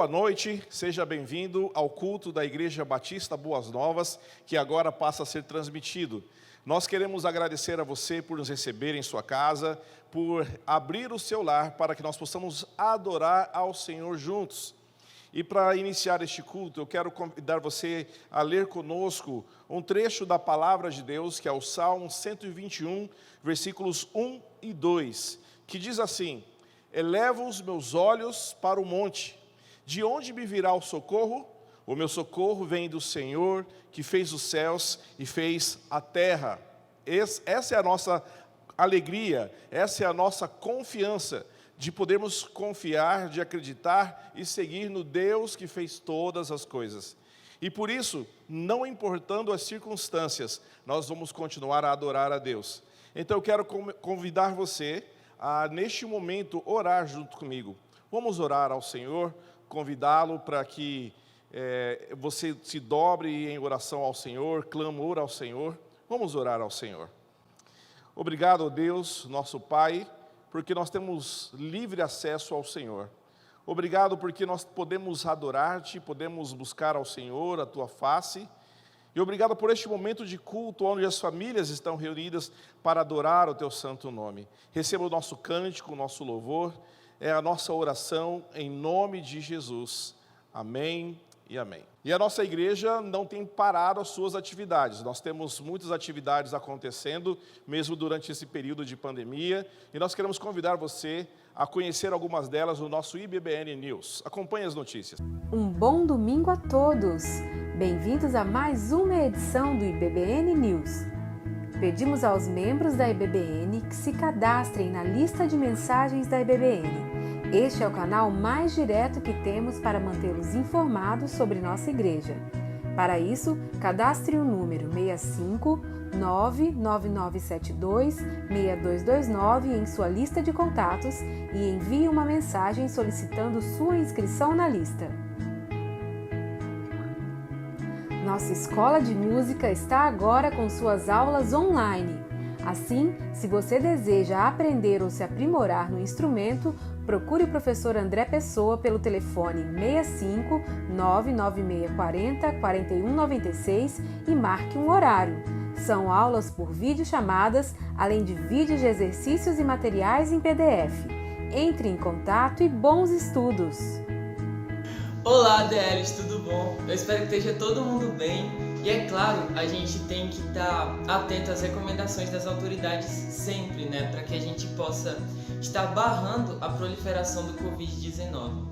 boa noite, seja bem-vindo ao culto da Igreja Batista Boas Novas, que agora passa a ser transmitido. Nós queremos agradecer a você por nos receber em sua casa, por abrir o seu lar para que nós possamos adorar ao Senhor juntos. E para iniciar este culto, eu quero convidar você a ler conosco um trecho da Palavra de Deus, que é o Salmo 121, versículos 1 e 2, que diz assim: Elevo os meus olhos para o monte, de onde me virá o socorro? O meu socorro vem do Senhor, que fez os céus e fez a terra. Essa é a nossa alegria, essa é a nossa confiança, de podermos confiar, de acreditar e seguir no Deus que fez todas as coisas. E por isso, não importando as circunstâncias, nós vamos continuar a adorar a Deus. Então eu quero convidar você a, neste momento, orar junto comigo. Vamos orar ao Senhor, convidá-lo para que você se dobre em oração ao Senhor, clamor ao Senhor. Vamos orar ao Senhor. Obrigado, Deus, nosso Pai, porque nós temos livre acesso ao Senhor. Obrigado porque nós podemos adorar-te, podemos buscar ao Senhor a tua face. E obrigado por este momento de culto, onde as famílias estão reunidas para adorar o teu santo nome. Receba o nosso cântico, o nosso louvor, é a nossa oração em nome de Jesus. Amém e amém. E a nossa igreja não tem parado as suas atividades. Nós temos muitas atividades acontecendo, mesmo durante esse período de pandemia. E nós queremos convidar você a conhecer algumas delas no nosso IBBN News. Acompanhe as notícias. Um bom domingo a todos! Bem-vindos a mais uma edição do IBBN News. Pedimos aos membros da IBBN que se cadastrem na lista de mensagens da IBBN. Este é o canal mais direto que temos para mantê-los informados sobre nossa igreja. Para isso, cadastre o número 65999726229 em sua lista de contatos e envie uma mensagem solicitando sua inscrição na lista. Nossa escola de música está agora com suas aulas online. Assim, se você deseja aprender ou se aprimorar no instrumento, procure o professor André Pessoa pelo telefone 65 99640 4196 e marque um horário. São aulas por videochamadas, além de vídeos de exercícios e materiais em PDF. Entre em contato e bons estudos! Olá, DLs, tudo bom? Eu espero que esteja todo mundo bem. E é claro, a gente tem que estar atento às recomendações das autoridades sempre, né? Para que a gente possa estar barrando a proliferação do Covid-19.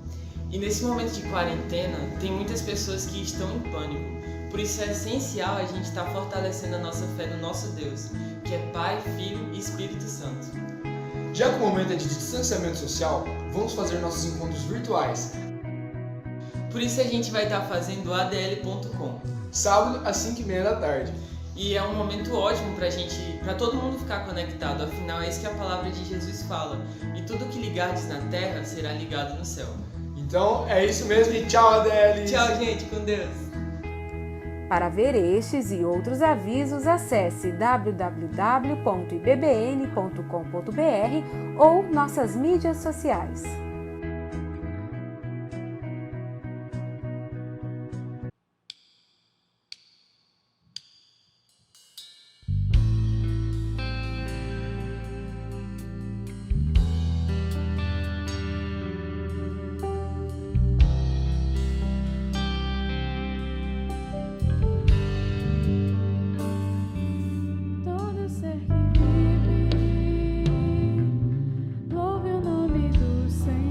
E nesse momento de quarentena, tem muitas pessoas que estão em pânico. Por isso é essencial a gente estar fortalecendo a nossa fé no nosso Deus, que é Pai, Filho e Espírito Santo. Já que o momento é de distanciamento social, vamos fazer nossos encontros virtuais. Por isso a gente vai estar fazendo o adl.com. Sábado, às 5h30 da tarde. E é um momento ótimo para todo mundo ficar conectado, afinal é isso que a palavra de Jesus fala. E tudo que ligardes na terra será ligado no céu. Então, é isso mesmo e tchau, ADL! Tchau, gente, com Deus! Para ver estes e outros avisos, acesse www.ibbn.com.br ou nossas mídias sociais. Louve o nome do Senhor.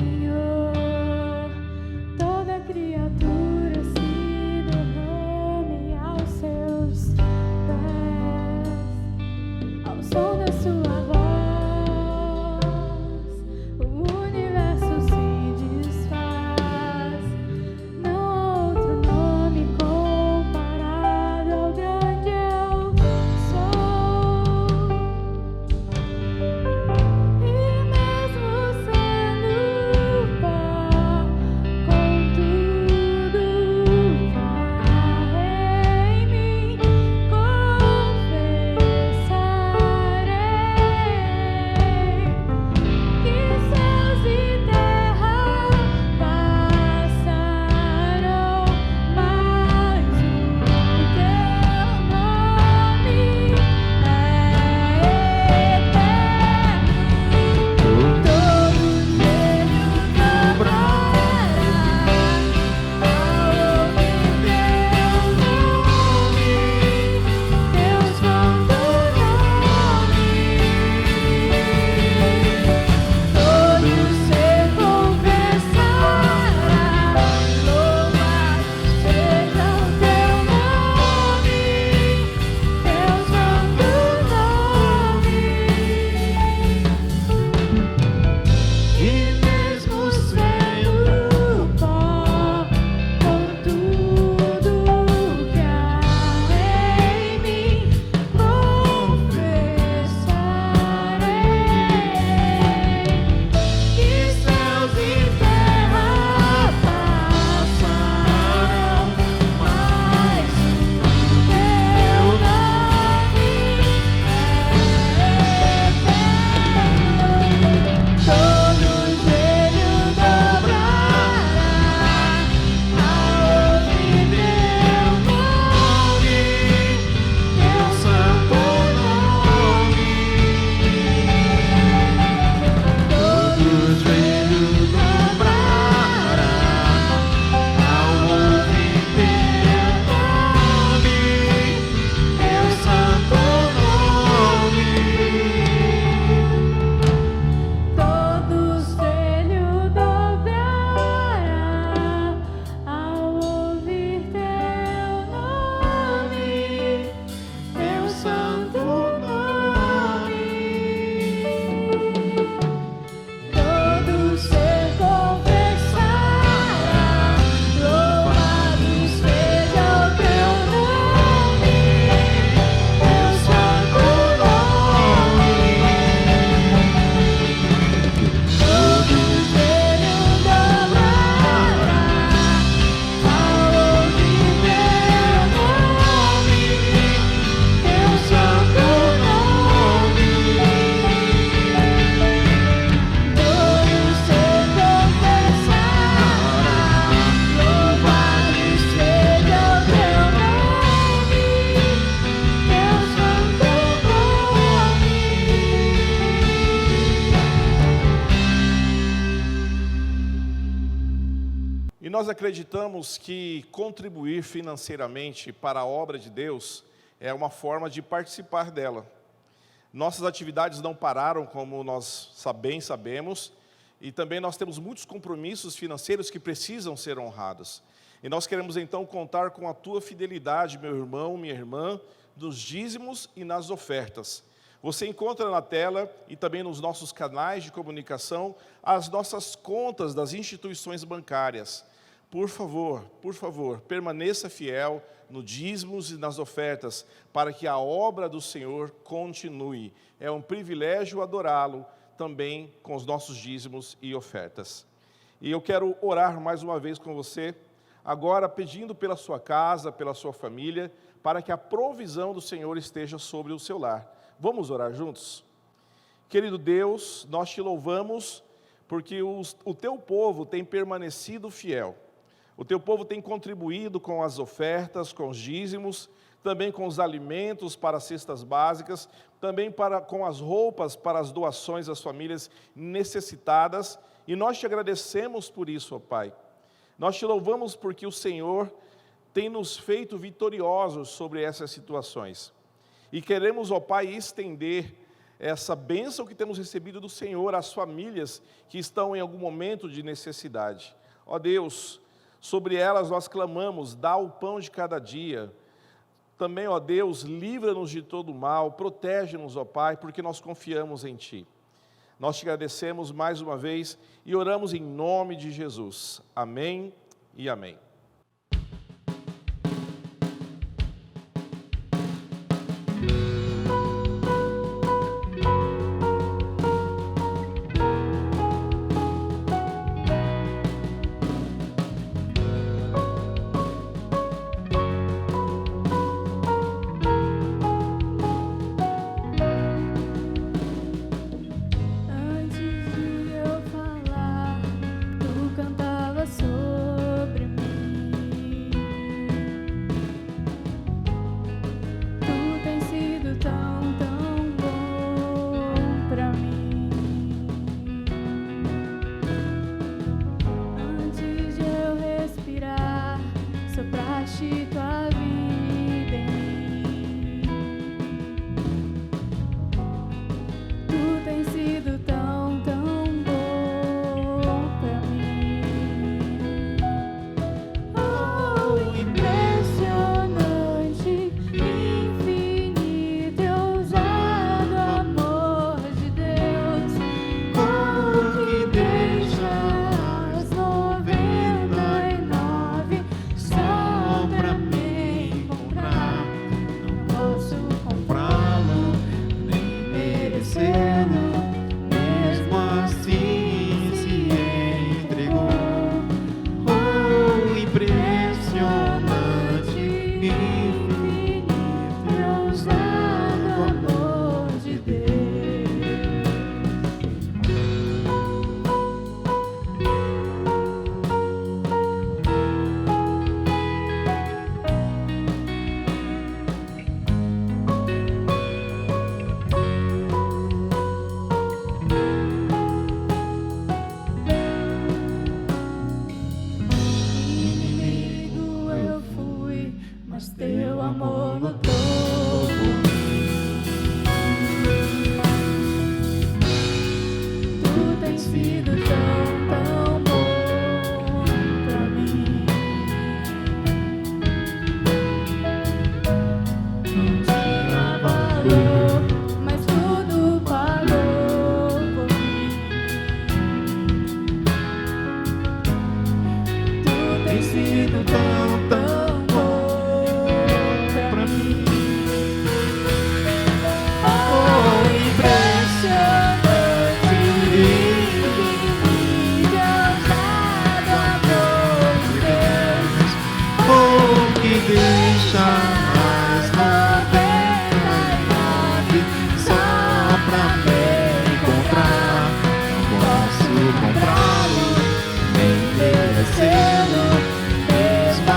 E nós acreditamos que contribuir financeiramente para a obra de Deus é uma forma de participar dela. Nossas atividades não pararam, como nós bem sabemos, e também nós temos muitos compromissos financeiros que precisam ser honrados. E nós queremos então contar com a tua fidelidade, meu irmão, minha irmã, nos dízimos e nas ofertas. Você encontra na tela e também nos nossos canais de comunicação as nossas contas das instituições bancárias. Por favor, permaneça fiel no dízimos e nas ofertas, para que a obra do Senhor continue. É um privilégio adorá-lo também com os nossos dízimos e ofertas. E eu quero orar mais uma vez com você, agora pedindo pela sua casa, pela sua família, para que a provisão do Senhor esteja sobre o seu lar. Vamos orar juntos? Querido Deus, nós te louvamos porque o teu povo tem permanecido fiel. O teu povo tem contribuído com as ofertas, com os dízimos, também com os alimentos para as cestas básicas, também com as roupas para as doações às famílias necessitadas. E nós te agradecemos por isso, ó Pai. Nós te louvamos porque o Senhor tem nos feito vitoriosos sobre essas situações. E queremos, ó Pai, estender essa bênção que temos recebido do Senhor às famílias que estão em algum momento de necessidade. Ó Deus, sobre elas nós clamamos, dá o pão de cada dia. Também, ó Deus, livra-nos de todo mal, protege-nos, ó Pai, porque nós confiamos em Ti. Nós te agradecemos mais uma vez e oramos em nome de Jesus. Amém e amém. Comprá-lo, nem merecê-lo, mesmo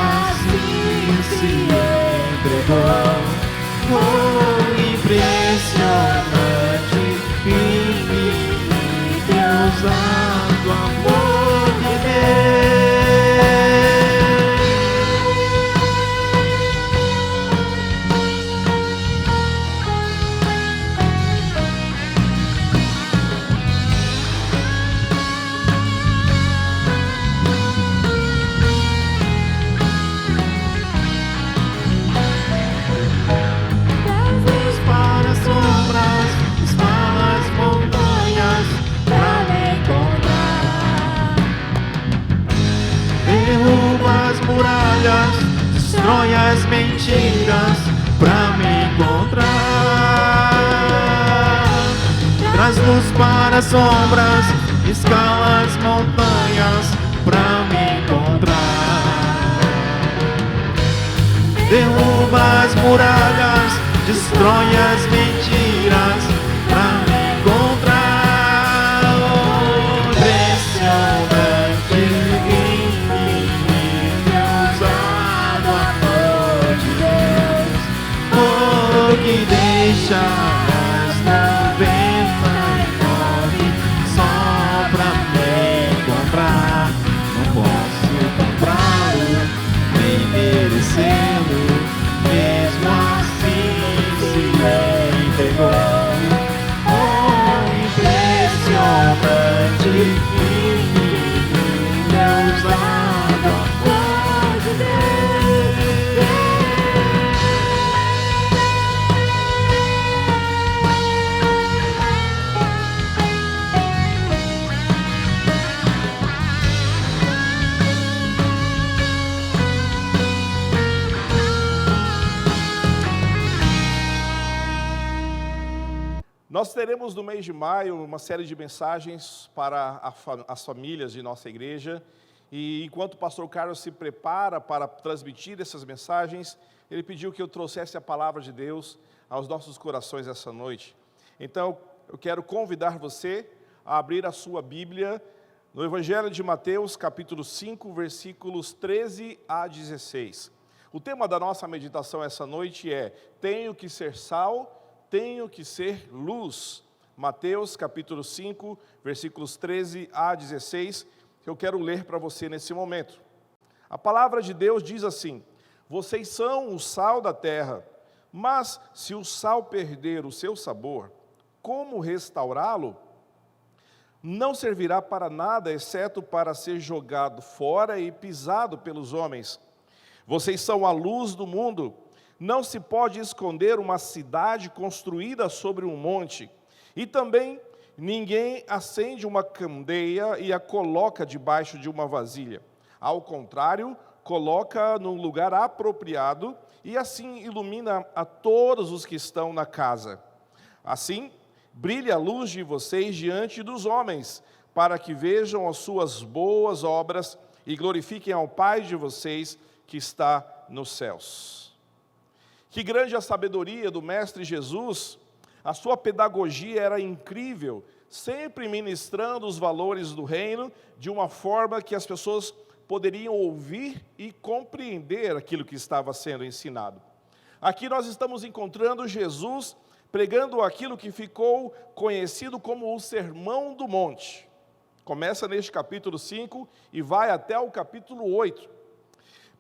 destrói as mentiras pra me encontrar. Traz luz para as sombras, escala as montanhas pra me encontrar. Derruba as muralhas, destrói as mentiras pra me encontrar. Oh, impressionante, usado amor de Deus. Oh, que deixa as nuvens e corre só pra me encontrar. Não posso comprá-lo, nem merecê-lo, mesmo assim se me entregou. Oh, impressionante, usado amor de Deus. Nós teremos no mês de maio uma série de mensagens para as famílias de nossa igreja. E enquanto o pastor Carlos se prepara para transmitir essas mensagens, ele pediu que eu trouxesse a palavra de Deus aos nossos corações essa noite. Então, eu quero convidar você a abrir a sua Bíblia no Evangelho de Mateus, capítulo 5, versículos 13 a 16. O tema da nossa meditação essa noite é: tenho que ser sal, tenho que ser luz. Mateus capítulo 5, versículos 13 a 16, que eu quero ler para você nesse momento. A palavra de Deus diz assim: vocês são o sal da terra, mas se o sal perder o seu sabor, como restaurá-lo? Não servirá para nada, exceto para ser jogado fora e pisado pelos homens. Vocês são a luz do mundo. Não se pode esconder uma cidade construída sobre um monte. E também ninguém acende uma candeia e a coloca debaixo de uma vasilha. Ao contrário, coloca num lugar apropriado e assim ilumina a todos os que estão na casa. Assim, brilhe a luz de vocês diante dos homens, para que vejam as suas boas obras e glorifiquem ao Pai de vocês que está nos céus. Que grande a sabedoria do Mestre Jesus, a sua pedagogia era incrível, sempre ministrando os valores do reino de uma forma que as pessoas poderiam ouvir e compreender aquilo que estava sendo ensinado. Aqui nós estamos encontrando Jesus pregando aquilo que ficou conhecido como o Sermão do Monte. Começa neste capítulo 5 e vai até o capítulo 8.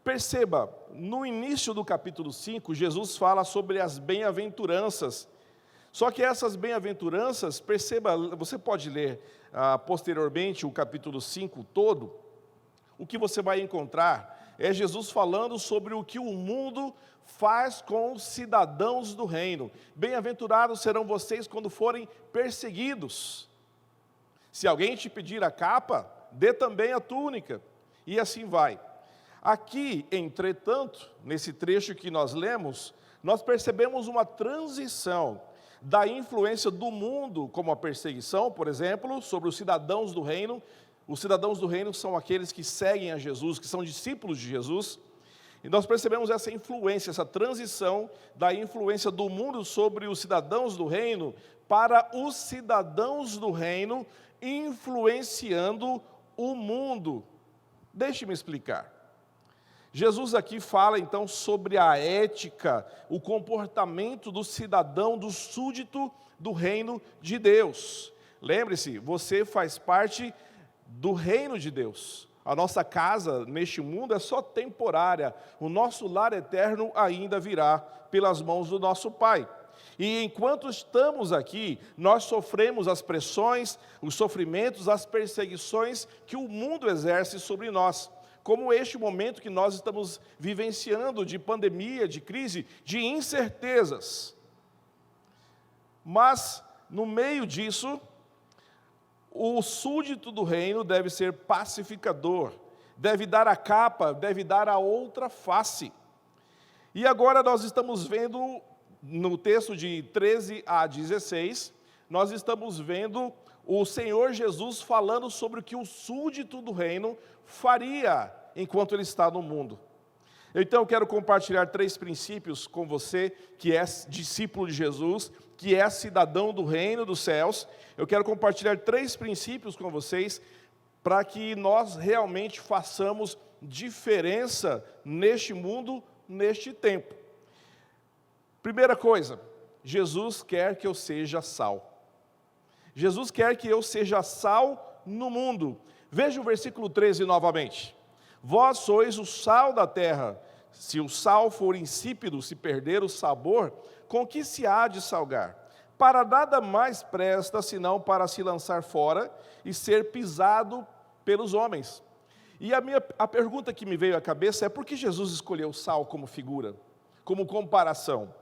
Perceba, no início do capítulo 5, Jesus fala sobre as bem-aventuranças. Só que essas bem-aventuranças, perceba, você pode ler posteriormente o capítulo 5 todo, o que você vai encontrar é Jesus falando sobre o que o mundo faz com os cidadãos do reino. Bem-aventurados serão vocês quando forem perseguidos. Se alguém te pedir a capa, dê também a túnica, e assim vai. Aqui, entretanto, nesse trecho que nós lemos, nós percebemos uma transição da influência do mundo, como a perseguição, por exemplo, sobre os cidadãos do reino. Os cidadãos do reino são aqueles que seguem a Jesus, que são discípulos de Jesus. E nós percebemos essa influência, essa transição da influência do mundo sobre os cidadãos do reino para os cidadãos do reino influenciando o mundo. Deixe-me explicar. Jesus aqui fala então sobre a ética, o comportamento do cidadão, do súdito do reino de Deus. Lembre-se, você faz parte do reino de Deus. A nossa casa neste mundo é só temporária. O nosso lar eterno ainda virá pelas mãos do nosso Pai. E enquanto estamos aqui, nós sofremos as pressões, os sofrimentos, as perseguições que o mundo exerce sobre nós. Como este momento que nós estamos vivenciando de pandemia, de crise, de incertezas. Mas, no meio disso, o súdito do reino deve ser pacificador, deve dar a capa, deve dar a outra face. E agora nós estamos vendo, no texto de 13 a 16, nós estamos vendo o Senhor Jesus falando sobre o que o súdito do reino faria enquanto ele está no mundo. Então eu quero compartilhar 3 princípios com você, que é discípulo de Jesus, que é cidadão do reino dos céus. Eu quero compartilhar 3 princípios com vocês, para que nós realmente façamos diferença neste mundo, neste tempo. Primeira coisa, Jesus quer que eu seja sal. Jesus quer que eu seja sal no mundo. Veja o versículo 13 novamente. Vós sois o sal da terra. Se o sal for insípido, se perder o sabor, com que se há de salgar? Para nada mais presta, senão para se lançar fora e ser pisado pelos homens. E a pergunta que me veio à cabeça é: por que Jesus escolheu o sal como figura, como comparação?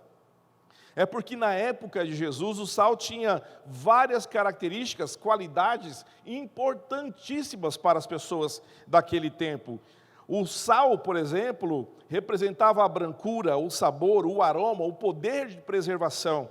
É porque na época de Jesus o sal tinha várias características, qualidades importantíssimas para as pessoas daquele tempo. O sal, por exemplo, representava a brancura, o sabor, o aroma, o poder de preservação.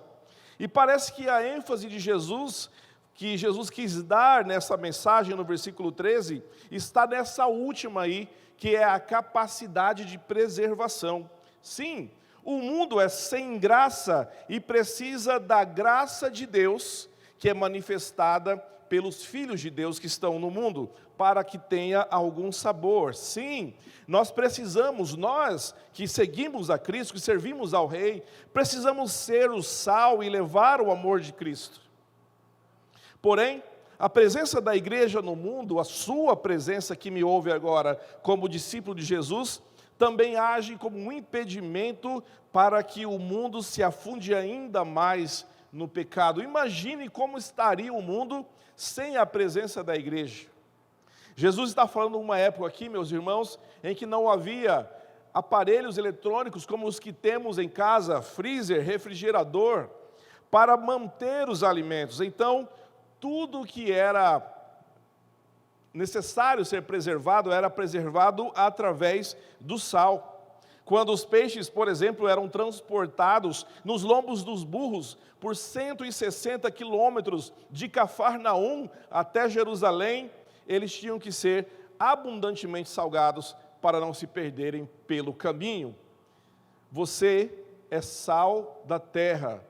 E parece que a ênfase de Jesus, que Jesus quis dar nessa mensagem no versículo 13, está nessa última aí, que é a capacidade de preservação. Sim, o mundo é sem graça e precisa da graça de Deus, que é manifestada pelos filhos de Deus que estão no mundo, para que tenha algum sabor. Sim, nós precisamos, nós que seguimos a Cristo, que servimos ao Rei, precisamos ser o sal e levar o amor de Cristo. Porém, a presença da igreja no mundo, a sua presença que me ouve agora como discípulo de Jesus, também age como um impedimento para que o mundo se afunde ainda mais no pecado. Imagine como estaria o mundo sem a presença da igreja. Jesus está falando de uma época aqui, meus irmãos, em que não havia aparelhos eletrônicos como os que temos em casa, freezer, refrigerador, para manter os alimentos. Então, tudo que era necessário ser preservado era preservado através do sal. Quando os peixes, por exemplo, eram transportados nos lombos dos burros por 160 quilômetros de Cafarnaum até Jerusalém, eles tinham que ser abundantemente salgados para não se perderem pelo caminho. Você é sal da terra.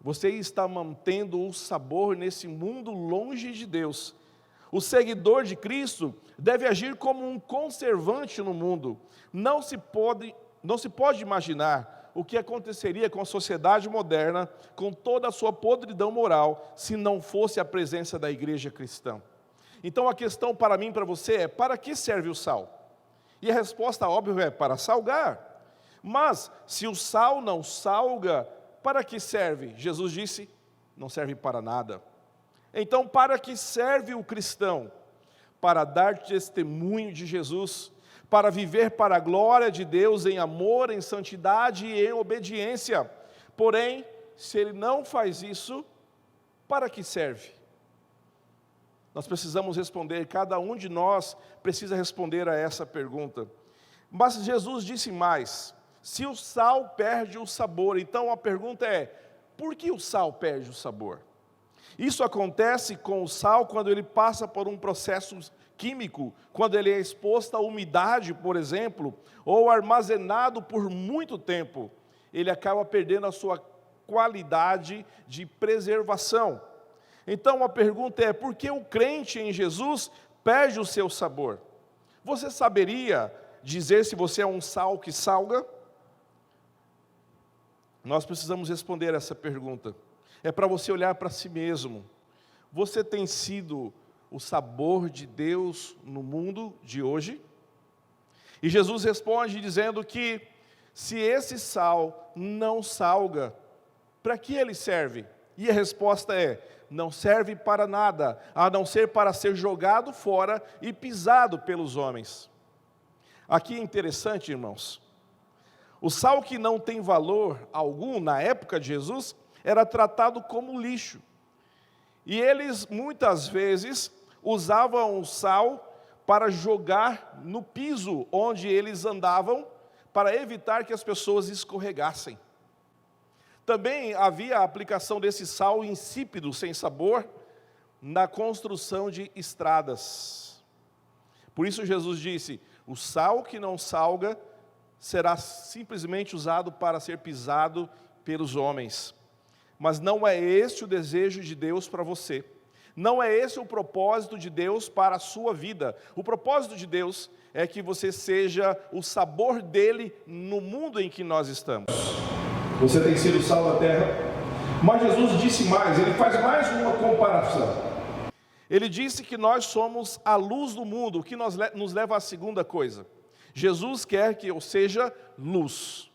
Você está mantendo o sabor nesse mundo longe de Deus. O seguidor de Cristo deve agir como um conservante no mundo. Não se pode imaginar o que aconteceria com a sociedade moderna, com toda a sua podridão moral, se não fosse a presença da igreja cristã. Então a questão para mim e para você é: para que serve o sal? E a resposta óbvia é: para salgar. Mas se o sal não salga, para que serve? Jesus disse: não serve para nada. Então, para que serve o cristão? Para dar testemunho de Jesus, para viver para a glória de Deus em amor, em santidade e em obediência. Porém, se ele não faz isso, para que serve? Nós precisamos responder, cada um de nós precisa responder a essa pergunta. Mas Jesus disse mais: se o sal perde o sabor, então a pergunta é: por que o sal perde o sabor? Isso acontece com o sal quando ele passa por um processo químico, quando ele é exposto à umidade, por exemplo, ou armazenado por muito tempo, ele acaba perdendo a sua qualidade de preservação. Então a pergunta é: por que o crente em Jesus perde o seu sabor? Você saberia dizer se você é um sal que salga? Nós precisamos responder essa pergunta. É para você olhar para si mesmo. Você tem sido o sabor de Deus no mundo de hoje? E Jesus responde dizendo que se esse sal não salga, para que ele serve? E a resposta é: não serve para nada, a não ser para ser jogado fora e pisado pelos homens. Aqui é interessante, irmãos. O sal que não tem valor algum na época de Jesus era tratado como lixo. E eles muitas vezes usavam o sal para jogar no piso onde eles andavam, para evitar que as pessoas escorregassem. Também havia a aplicação desse sal insípido, sem sabor, na construção de estradas. Por isso Jesus disse: o sal que não salga será simplesmente usado para ser pisado pelos homens. Mas não é este o desejo de Deus para você. Não é esse o propósito de Deus para a sua vida. O propósito de Deus é que você seja o sabor dele no mundo em que nós estamos. Você tem sido o sal da terra. Mas Jesus disse mais, ele faz mais uma comparação. Ele disse que nós somos a luz do mundo, o que nos leva à segunda coisa. Jesus quer que eu seja luz.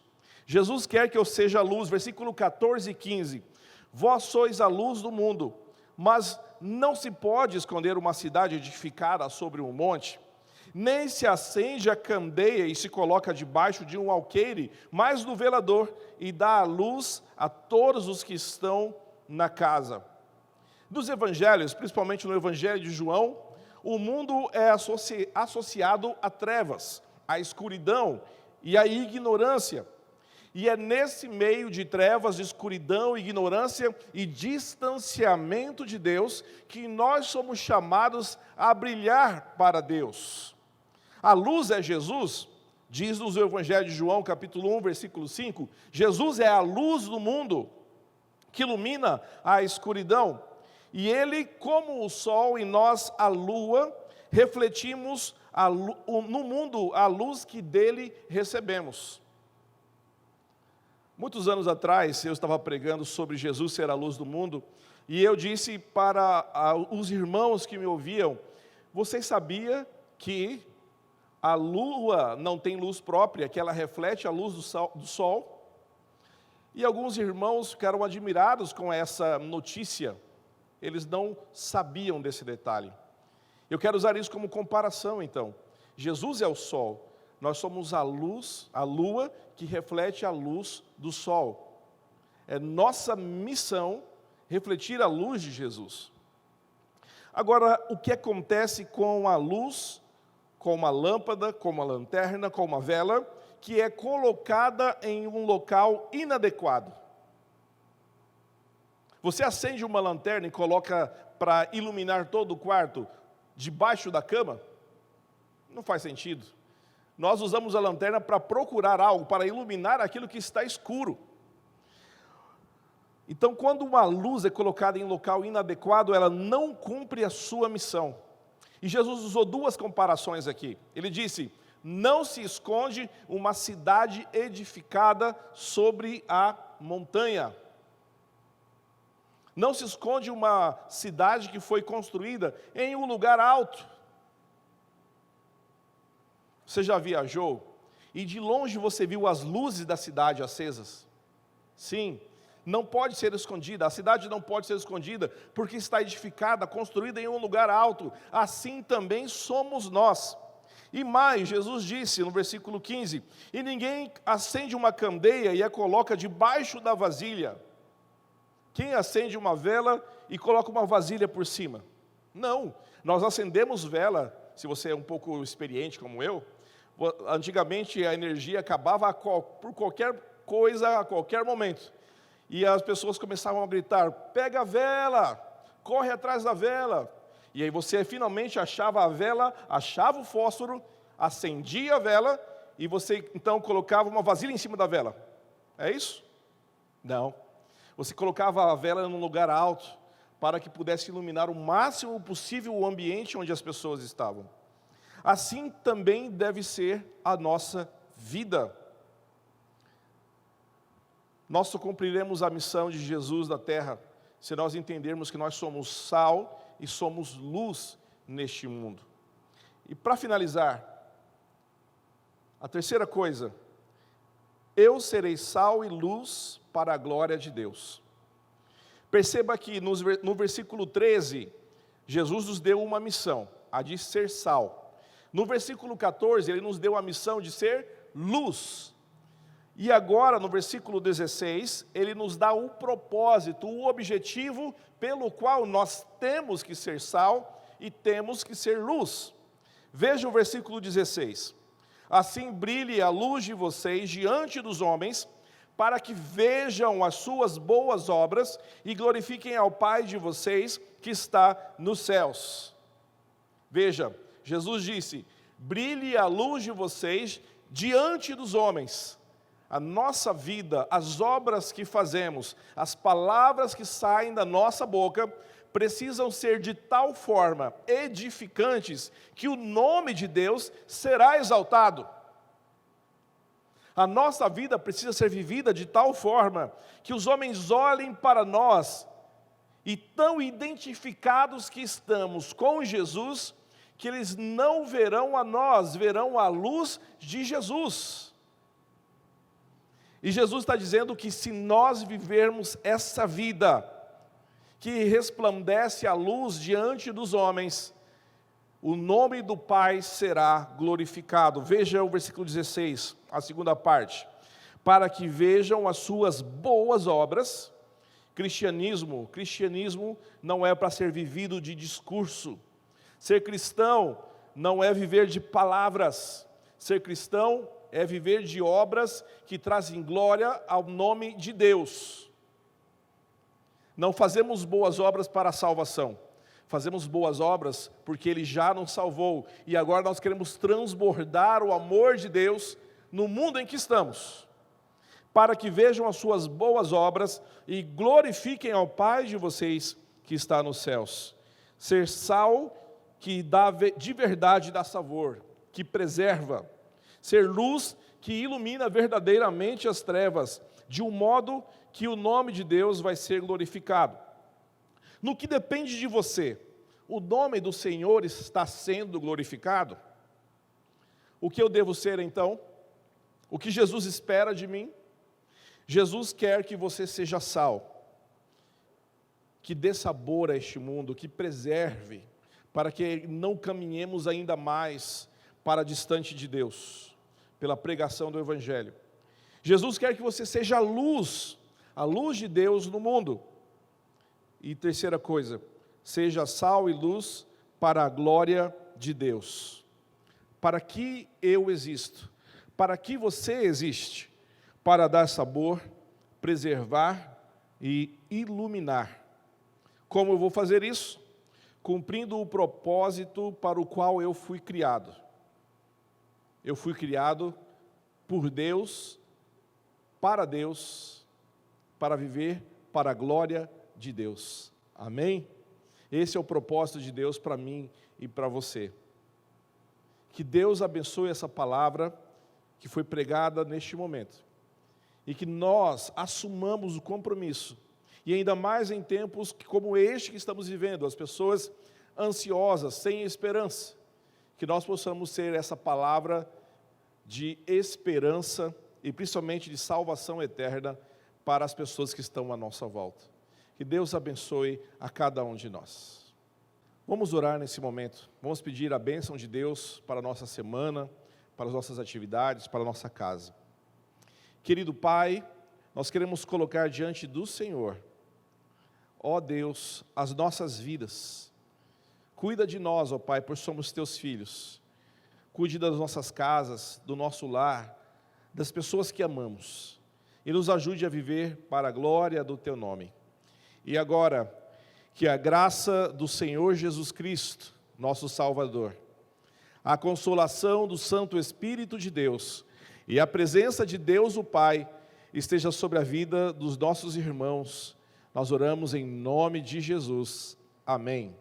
Jesus quer que eu seja luz, versículo 14 e 15. Vós sois a luz do mundo, mas não se pode esconder uma cidade edificada sobre um monte, nem se acende a candeia e se coloca debaixo de um alqueire, mas no velador, e dá a luz a todos os que estão na casa. Dos evangelhos, principalmente no evangelho de João, o mundo é associado a trevas, a escuridão e a ignorância. E é nesse meio de trevas, escuridão, ignorância e distanciamento de Deus que nós somos chamados a brilhar para Deus. A luz é Jesus, diz-nos o Evangelho de João, capítulo 1, versículo 5. Jesus é a luz do mundo que ilumina a escuridão. E Ele, como o sol e nós a lua, refletimos no mundo a luz que dele recebemos. Muitos anos atrás, eu estava pregando sobre Jesus ser a luz do mundo, e eu disse para os irmãos que me ouviam: vocês sabiam que a lua não tem luz própria, que ela reflete a luz do sol? E alguns irmãos ficaram admirados com essa notícia, eles não sabiam desse detalhe. Eu quero usar isso como comparação então. Jesus é o sol, nós somos a luz, a lua que reflete a luz do sol. É nossa missão refletir a luz de Jesus. Agora, o que acontece com a luz, com uma lâmpada, com uma lanterna, com uma vela, que é colocada em um local inadequado? Você acende uma lanterna e coloca para iluminar todo o quarto debaixo da cama? Não faz sentido. Nós usamos a lanterna para procurar algo, para iluminar aquilo que está escuro. Então, quando uma luz é colocada em um local inadequado, ela não cumpre a sua missão. E Jesus usou duas comparações aqui. Ele disse: não se esconde uma cidade edificada sobre a montanha. Não se esconde uma cidade que foi construída em um lugar alto. Você já viajou e de longe você viu as luzes da cidade acesas? Sim, não pode ser escondida, a cidade não pode ser escondida, porque está edificada, construída em um lugar alto. Assim também somos nós. E mais, Jesus disse no versículo 15: e ninguém acende uma candeia e a coloca debaixo da vasilha. Quem acende uma vela e coloca uma vasilha por cima? Não, nós acendemos vela, se você é um pouco experiente como eu, antigamente a energia acabava por qualquer coisa, a qualquer momento. E as pessoas começavam a gritar: pega a vela, corre atrás da vela. E aí você finalmente achava a vela, achava o fósforo, acendia a vela, e você então colocava uma vasilha em cima da vela. É isso? Não. Você colocava a vela num lugar alto, para que pudesse iluminar o máximo possível o ambiente onde as pessoas estavam. Assim também deve ser a nossa vida. Nós só cumpriremos a missão de Jesus na terra, se nós entendermos que nós somos sal e somos luz neste mundo. E para finalizar, a terceira coisa: eu serei sal e luz para a glória de Deus. Perceba que no versículo 13, Jesus nos deu uma missão, a de ser sal. No versículo 14, Ele nos deu a missão de ser luz. E agora, no versículo 16, Ele nos dá o propósito, o objetivo pelo qual nós temos que ser sal e temos que ser luz. Veja o versículo 16. Assim brilhe a luz de vocês diante dos homens, para que vejam as suas boas obras e glorifiquem ao Pai de vocês que está nos céus. Veja, Jesus disse: brilhe a luz de vocês diante dos homens. A nossa vida, as obras que fazemos, as palavras que saem da nossa boca, precisam ser de tal forma edificantes que o nome de Deus será exaltado. A nossa vida precisa ser vivida de tal forma que os homens olhem para nós e tão identificados que estamos com Jesus, que eles não verão a nós, verão a luz de Jesus. E Jesus está dizendo que se nós vivermos essa vida, que resplandece a luz diante dos homens, o nome do Pai será glorificado. Veja o versículo 16, a segunda parte. Para que vejam as suas boas obras. Cristianismo não é para ser vivido de discurso. Ser cristão não é viver de palavras. Ser cristão é viver de obras que trazem glória ao nome de Deus. Não fazemos boas obras para a salvação. Fazemos boas obras porque Ele já nos salvou. E agora nós queremos transbordar o amor de Deus no mundo em que estamos. Para que vejam as suas boas obras e glorifiquem ao Pai de vocês que está nos céus. Ser sal que dá de verdade dá sabor, que preserva. Ser luz que ilumina verdadeiramente as trevas, de um modo que o nome de Deus vai ser glorificado. No que depende de você, o nome do Senhor está sendo glorificado? O que eu devo ser então? O que Jesus espera de mim? Jesus quer que você seja sal, que dê sabor a este mundo, que preserve, para que não caminhemos ainda mais para distante de Deus, pela pregação do Evangelho. Jesus quer que você seja a luz de Deus no mundo. E terceira coisa, seja sal e luz para a glória de Deus. Para que eu existo? Para que você existe? Para dar sabor, preservar e iluminar. Como eu vou fazer isso? Cumprindo o propósito para o qual eu fui criado. Eu fui criado por Deus, para viver para a glória de Deus. Amém? Esse é o propósito de Deus para mim e para você. Que Deus abençoe essa palavra que foi pregada neste momento. E que nós assumamos o compromisso. E ainda mais em tempos como este que estamos vivendo, as pessoas ansiosas, sem esperança. Que nós possamos ser essa palavra de esperança e principalmente de salvação eterna para as pessoas que estão à nossa volta. Que Deus abençoe a cada um de nós. Vamos orar nesse momento. Vamos pedir a bênção de Deus para a nossa semana, para as nossas atividades, para a nossa casa. Querido Pai, nós queremos colocar diante do Senhor, ó Deus, as nossas vidas. Cuida de nós, ó Pai, pois somos teus filhos. Cuide das nossas casas, do nosso lar, das pessoas que amamos. E nos ajude a viver para a glória do teu nome. E agora, que a graça do Senhor Jesus Cristo, nosso Salvador, a consolação do Santo Espírito de Deus e a presença de Deus o Pai esteja sobre a vida dos nossos irmãos. Nós oramos em nome de Jesus. Amém.